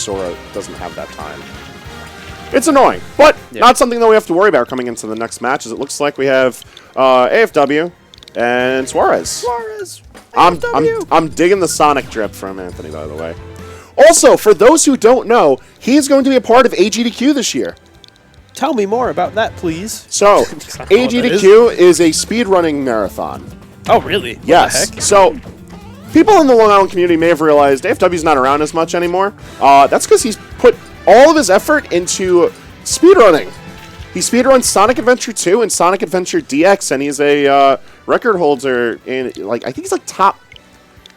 Sora doesn't have that time. It's annoying, but not something that we have to worry about coming into the next matches. It looks like we have AFW and Suarez. Suarez! I'm digging the Sonic drip from Anthony, by the way. Also, for those who don't know, he's going to be a part of AGDQ this year. Tell me more about that, please. So, AGDQ is a speedrunning marathon. Oh, really? What Yes. the heck? So, people in the Long Island community may have realized AFW's not around as much anymore. That's because he's put all of his effort into speedrunning. He speedruns Sonic Adventure 2 and Sonic Adventure DX, and he's a record holder in, like, I think he's like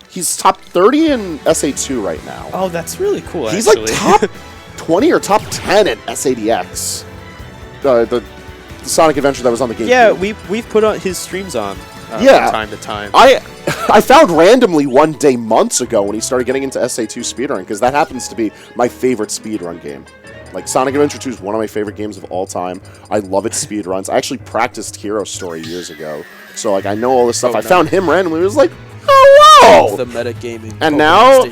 he's top 30 in SA2 right now. Oh, that's really cool, He's actually. like top 20 or top 10 at SADX. The Sonic Adventure that was on the game. Yeah, we've put on his streams on from time to time. I found randomly one day months ago when he started getting into SA2 speedrun, because that happens to be my favorite speedrun game. Like, Sonic Adventure 2 is one of my favorite games of all time. I love its speedruns. I actually practiced Hero Story years ago. So, like, I know all this stuff. I found him randomly. It was like, oh, wow! The metagaming. And now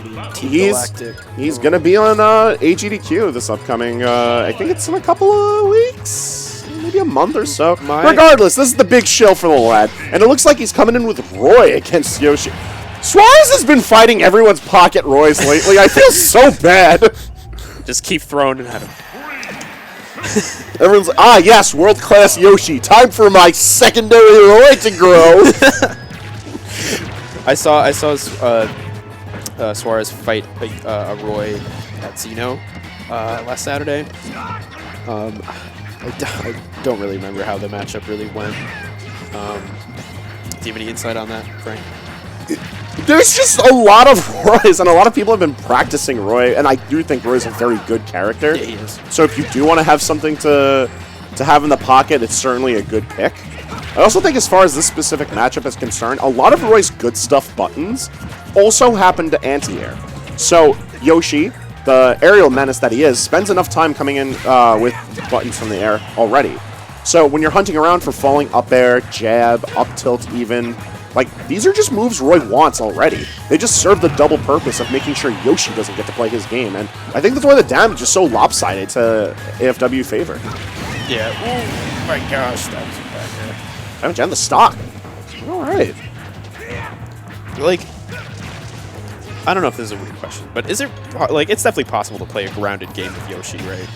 he's going to be on AGDQ this upcoming, I think it's in a couple of weeks? Maybe a month or so. Regardless, this is the big shill for the lad. And it looks like he's coming in with Roy against Yoshi. Suarez has been fighting everyone's pocket Roys lately. I feel so bad. Just keep throwing it at him. Everyone's like, yes, world-class Yoshi. Time for my secondary Roy to grow. I saw Suarez fight a Roy at Xeno last Saturday. I don't really remember how the matchup really went. Do you have any insight on that, Frank? There's just a lot of Roys, and a lot of people have been practicing Roy, and I do think Roy's a very good character. Yeah, he is. So if you do want to have something to have in the pocket, it's certainly a good pick. I also think as far as this specific matchup is concerned, a lot of Roy's good stuff buttons also happen to anti-air. So Yoshi, the aerial menace that he is, spends enough time coming in with buttons from the air already. So when you're hunting around for falling up air, jab, up tilt even, like, these are just moves Roy wants already. They just serve the double purpose of making sure Yoshi doesn't get to play his game, and I think that's why the damage is so lopsided to AFW favor. Yeah. Oh my gosh, that was bad. Damage and the stock. All right. Like, I don't know if this is a weird question, but is it, like, it's definitely possible to play a grounded game with Yoshi, right?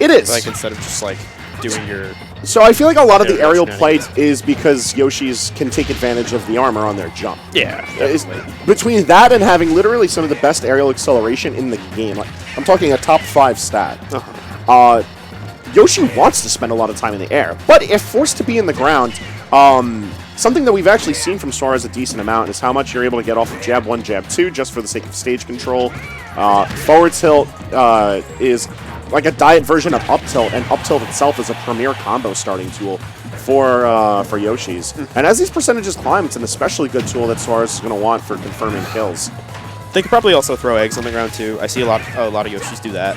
It is. Like, instead of just, like, doing your... So I feel like a lot of the aerial play is because Yoshi's can take advantage of the armor on their jump. Yeah, between that and having literally some of the best aerial acceleration in the game, like, I'm talking a top 5 stat, Yoshi wants to spend a lot of time in the air, but if forced to be in the ground, something that we've actually seen from Suarez a decent amount is how much you're able to get off of jab 1, jab 2, just for the sake of stage control. Forward tilt is like a diet version of up tilt, and up tilt itself is a premier combo starting tool for Yoshi's. And as these percentages climb, it's an especially good tool that Suarez is going to want for confirming kills. They could probably also throw eggs on the ground too. I see a lot of Yoshis do that,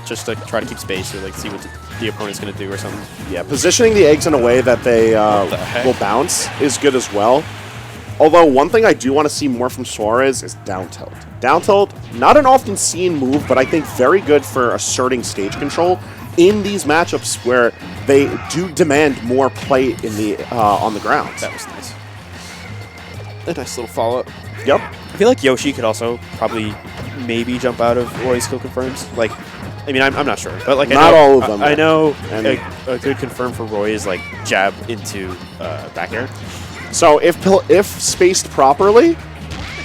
just to try to keep space or like see what the opponent's going to do or something. Yeah, positioning the eggs in a way that they will bounce is good as well. Although one thing I do want to see more from Suarez is down tilt. Down tilt, not an often seen move, but I think very good for asserting stage control in these matchups where they do demand more play in the on the ground. That was nice. A nice little follow-up. Yep. I feel like Yoshi could also probably maybe jump out of Roy's skill confirms. Like, I mean, I'm not sure, but like not all of them. I know a good confirm for Roy is like jab into back air. So if spaced properly,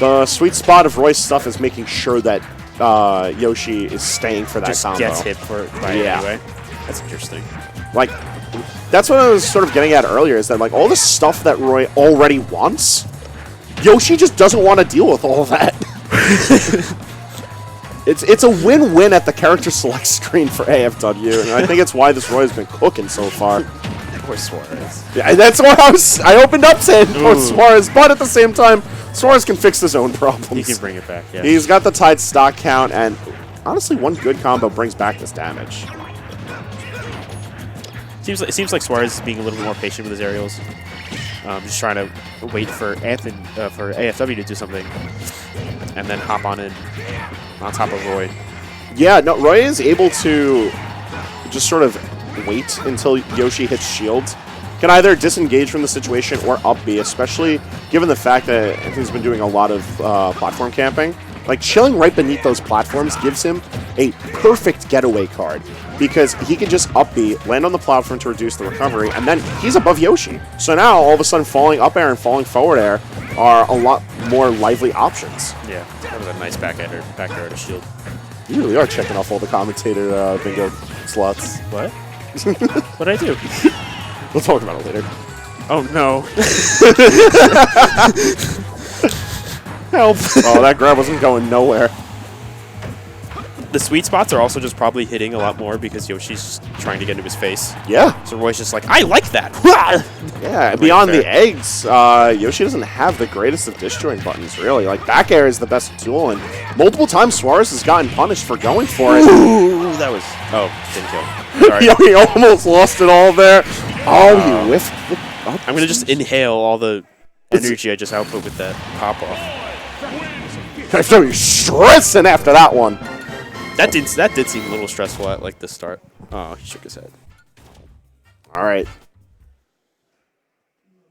the sweet spot of Roy's stuff is making sure that Yoshi is staying for that just combo. Gets hit for it anyway. That's interesting. Like, that's what I was sort of getting at earlier, is that like all the stuff that Roy already wants, Yoshi just doesn't want to deal with all of that. It's a win-win at the character select screen for AFW, and I think it's why this Roy has been cooking so far. Poor Suarez. Yeah, that's why I opened up saying poor Suarez, but at the same time, Suarez can fix his own problems. He can bring it back, yeah. He's got the tight stock count, and honestly, one good combo brings back this damage. It seems like Suarez is being a little bit more patient with his aerials. Just trying to wait for AFW to do something, and then hop on in. on top of Roy. Yeah, no, Roy is able to just sort of wait until Yoshi hits shields. Can either disengage from the situation or up B, especially given the fact that he's been doing a lot of platform camping. Like, chilling right beneath those platforms gives him a perfect getaway card because he can just up B, land on the platform to reduce the recovery, and then he's above Yoshi. So now, all of a sudden, falling up air and falling forward air are a lot more lively options. Yeah, that was a nice back air to shield. You really are checking off all the commentator bingo slots. What? What'd I do? We'll talk about it later. Oh, no. Help. Oh, that grab wasn't going nowhere. The sweet spots are also just probably hitting a lot more because Yoshi's trying to get into his face. Yeah. So Roy's just like, I like that. Yeah, beyond the eggs, Yoshi doesn't have the greatest of disjoint buttons, really. Like, back air is the best tool, and multiple times Suarez has gotten punished for going for it. Ooh, that was... Oh, didn't kill. Sorry. He almost lost it all there. Oh, you whiffed. I'm going to just inhale all the energy I just output with that pop-off. I'm stressing after that one. That did seem a little stressful at like the start. Oh, he shook his head. All right.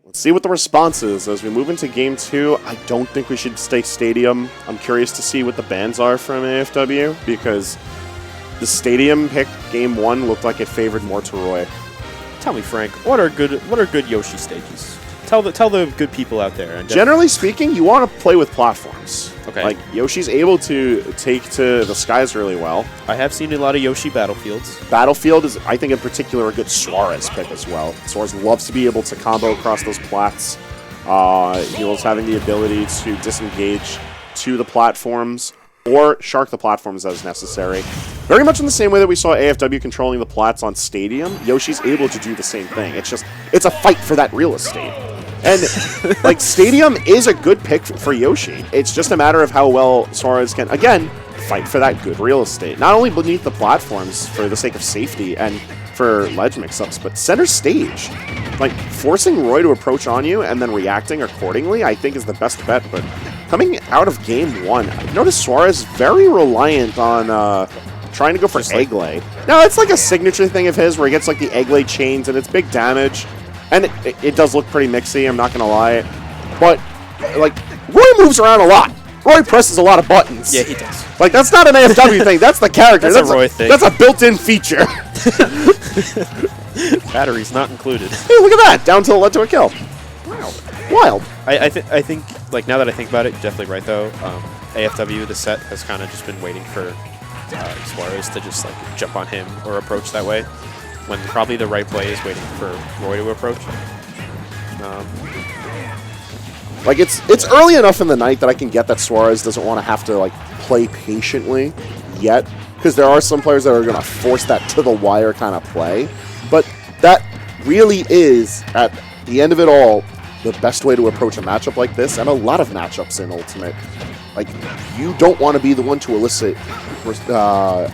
Let's see what the response is as we move into Game 2. I don't think we should stay Stadium. I'm curious to see what the bans are from AFW because the Stadium pick Game 1 looked like it favored more to Roy. Tell me, Frank, what are good Yoshi stages? Tell the good people out there. And generally speaking, you want to play with platforms. Okay. Like, Yoshi's able to take to the skies really well. I have seen a lot of Yoshi battlefields. Battlefield is, I think, in particular, a good Suarez pick as well. Suarez loves to be able to combo across those plats. He loves having the ability to disengage to the platforms or shark the platforms as necessary. Very much in the same way that we saw AFW controlling the plats on Stadium, Yoshi's able to do the same thing. It's a fight for that real estate. And, like, Stadium is a good pick for Yoshi. It's just a matter of how well Suarez can, again, fight for that good real estate. Not only beneath the platforms for the sake of safety and for ledge mix-ups, but center stage. Like, forcing Roy to approach on you and then reacting accordingly, I think is the best bet. But coming out of Game 1, I've noticed Suarez very reliant on trying to go for egg lay. Now, it's like a signature thing of his where he gets, like, the egg lay chains and it's big damage. And it does look pretty mixy, I'm not going to lie. But, like, Roy moves around a lot. Roy presses a lot of buttons. Yeah, he does. Like, that's not an AFW thing. That's the character. That's a Roy thing. That's a built-in feature. Batteries not included. Hey, look at that. Down till it led to a kill. Wow. Wild. I think, like, now that I think about it, you're definitely right, though. AFW, the set, has kind of just been waiting for Suarez to just, like, jump on him or approach that way, when probably the right play is waiting for Roy to approach. Like, it's early enough in the night that I can get that Suarez doesn't want to have to, like, play patiently yet, because there are some players that are going to force that to-the-wire kind of play. But that really is, at the end of it all, the best way to approach a matchup like this, and a lot of matchups in Ultimate. Like, you don't want to be the one to elicit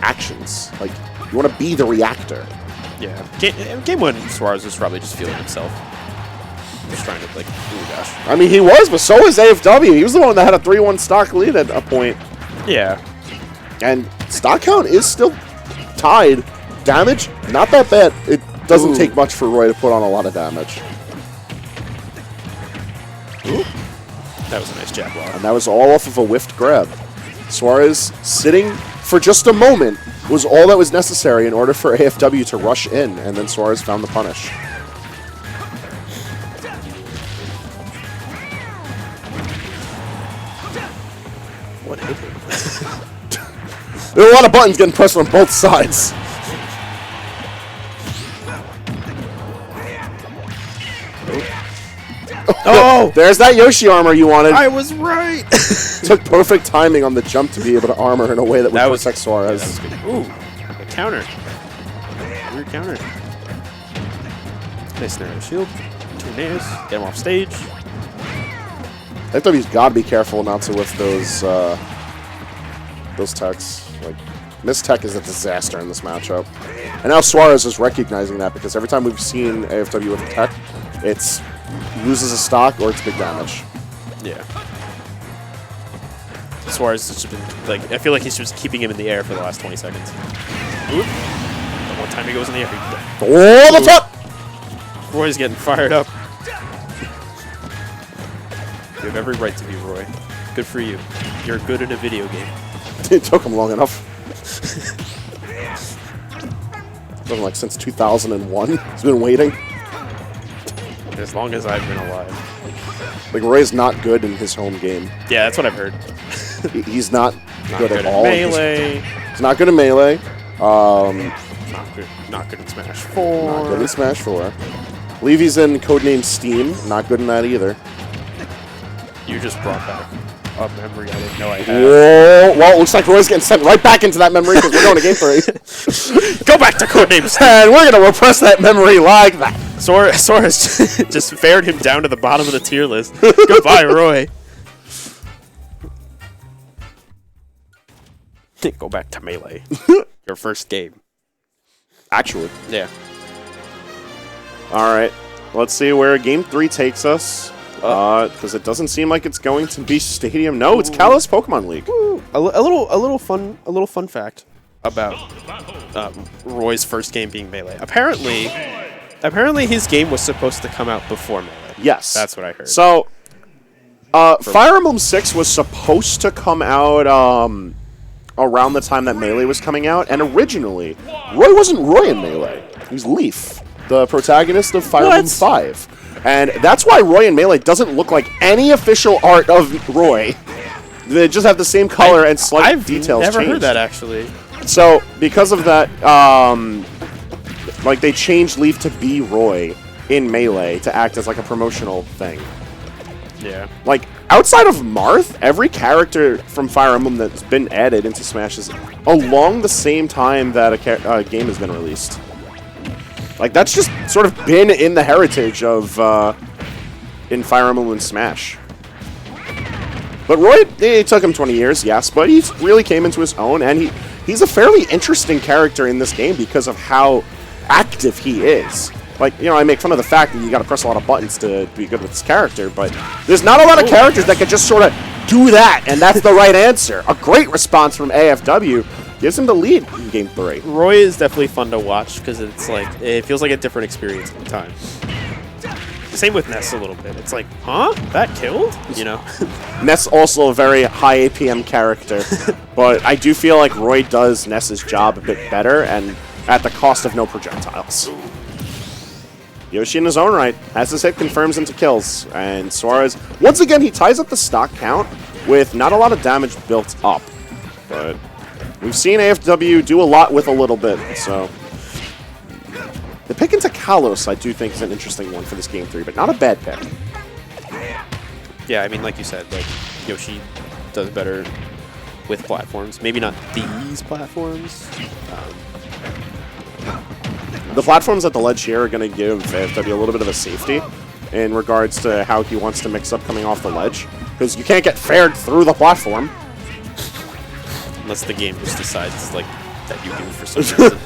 actions. Like, you want to be the reactor. Yeah. Game 1, Suarez was probably just feeling himself. Just trying to, like, oh gosh. I mean, he was, but so was AFW. He was the one that had a 3-1 stock lead at a point. Yeah. And stock count is still tied. Damage, not that bad. It doesn't take much for Roy to put on a lot of damage. Ooh. That was a nice jab block. And that was all off of a whiffed grab. Suarez sitting for just a moment was all that was necessary in order for AFW to rush in, and then Suarez found the punish. What hit him? There are a lot of buttons getting pressed on both sides. Oh! There's that Yoshi armor you wanted. I was right! Took perfect timing on the jump to be able to armor in a way that would protect Suarez. Yeah, that was good. Ooh, a counter. Weird counter. Nice snare of shield. 2 nairs. Get him off stage. AFW's got to be careful not to whiff those techs. Like, miss tech is a disaster in this matchup. And now Suarez is recognizing that because every time we've seen AFW with a tech, it's loses a stock or it's big damage. Yeah. Suarez has just been, like, I feel like he's just keeping him in the air for the last 20 seconds. Oop. The one time he goes in the air, Oh, the top! Roy's getting fired up. You have every right to be Roy. Good for you. You're good in a video game. It took him long enough. Been like since 2001. He's been waiting. As long as I've been alive. Like, Roy's not good in his home game. Yeah, that's what I've heard. He's not good at all. Melee. He's not good at Melee. Not good in Smash 4. Not good in Smash 4. I believe he's in Codename Steam. Not good in that either. You just brought back a memory I didn't know I had. Whoa! Well, it looks like Roy's getting sent right back into that memory because we're going to Game 3. Go back to Codename Steam. And we're going to repress that memory like that. Suarez just fared him down to the bottom of the tier list. Goodbye, Roy. Go back to Melee. Your first game. Actually. Yeah. All right. Let's see where Game 3 takes us. Because it doesn't seem like it's going to be Stadium. No, it's Kalos Pokemon League. A little fun fact about Roy's first game being Melee. Apparently his game was supposed to come out before Melee. Yes. That's what I heard. So, Fire Emblem 6 was supposed to come out around the time that Melee was coming out, and originally, Roy wasn't Roy in Melee. He was Leaf, the protagonist of Fire Emblem 5. And that's why Roy in Melee doesn't look like any official art of Roy. They just have the same color and slight details I've never changed. heard that, actually. So, because of that, like, they changed Leaf to be Roy in Melee to act as, like, a promotional thing. Yeah. Like, outside of Marth, every character from Fire Emblem that's been added into Smash is along the same time that a game has been released. Like, that's just sort of been in the heritage of, in Fire Emblem and Smash. But Roy, it took him 20 years, yes, but he really came into his own, and he's a fairly interesting character in this game because of how active he is. Like, you know, I make fun of the fact that you gotta press a lot of buttons to be good with this character, but there's not a lot of characters that can just sort of do that, and that's the right answer. A great response from AFW gives him the lead in Game 3. Roy is definitely fun to watch because it's like, it feels like a different experience at the time. Same with Ness a little bit. It's like, huh? That killed? You know? Ness also a very high APM character, but I do feel like Roy does Ness's job a bit better, and at the cost of no projectiles. Yoshi in his own right has his hit confirms into kills, and Suarez, once again, he ties up the stock count with not a lot of damage built up, but we've seen AFW do a lot with a little bit, so the pick into Kalos I do think is an interesting one for this Game 3, but not a bad pick. Yeah, I mean, like you said, like, Yoshi does better with platforms. Maybe not these platforms. The platforms at the ledge here are going to give AFW a little bit of a safety in regards to how he wants to mix up coming off the ledge, because you can't get fared through the platform. Unless the game just decides, like, that you do for some reason.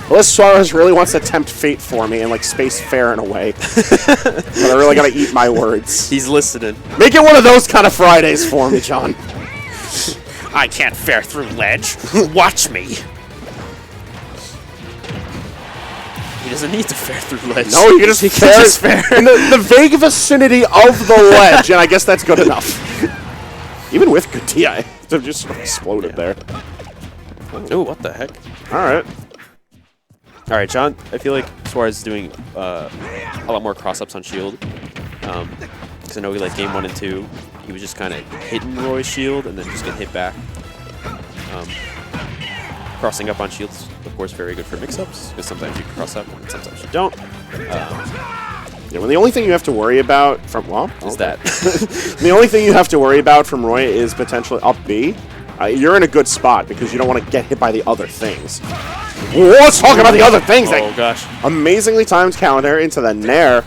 Unless Suarez really wants to tempt fate for me and, like, space fair in a way. But I really got to eat my words. He's listening. Make it one of those kind of Fridays for me, John. I can't fare through ledge. Watch me. He doesn't need to fare through ledge. No, he just fare in the vague vicinity of the ledge, and I guess that's good enough. Even with good DI, they've just sort of exploded there. Oh, what the heck? All right, John, I feel like Suarez is doing a lot more cross-ups on shield. Because I know like game 1 and 2, he was just kind of hitting Roy's shield and then just getting hit back. Crossing up on shields, of course, very good for mix-ups, because sometimes you can cross up and sometimes you don't. Yeah, well, the only thing you have to worry about from, is that. The only thing you have to worry about from Roy is potentially up B. You're in a good spot because you don't want to get hit by the other things. Let's talk about the other things. Oh, gosh. Amazingly timed counter into the Nair.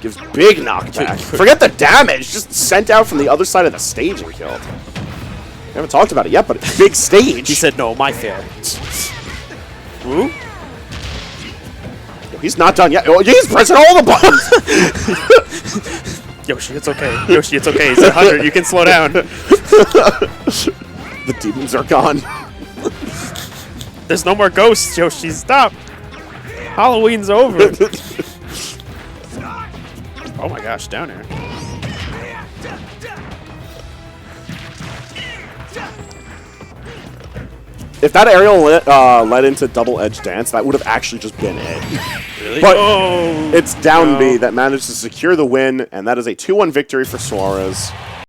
Gives big knockback. Forget the damage. Just sent out from the other side of the stage and killed. We haven't talked about it yet, but it's big stage. He said, no, my fair. Ooh. He's not done yet. Oh, he's pressing all the buttons. Yoshi, it's okay. Yoshi, it's okay. He's at 100. You can slow down. The demons are gone. There's no more ghosts, Yoshi. Stop. Halloween's over. Oh my gosh, down air. If that aerial led into double edge dance, that would have actually just been it. Really? But oh, it's down B that managed to secure the win, and that is a 2-1 victory for Suarez.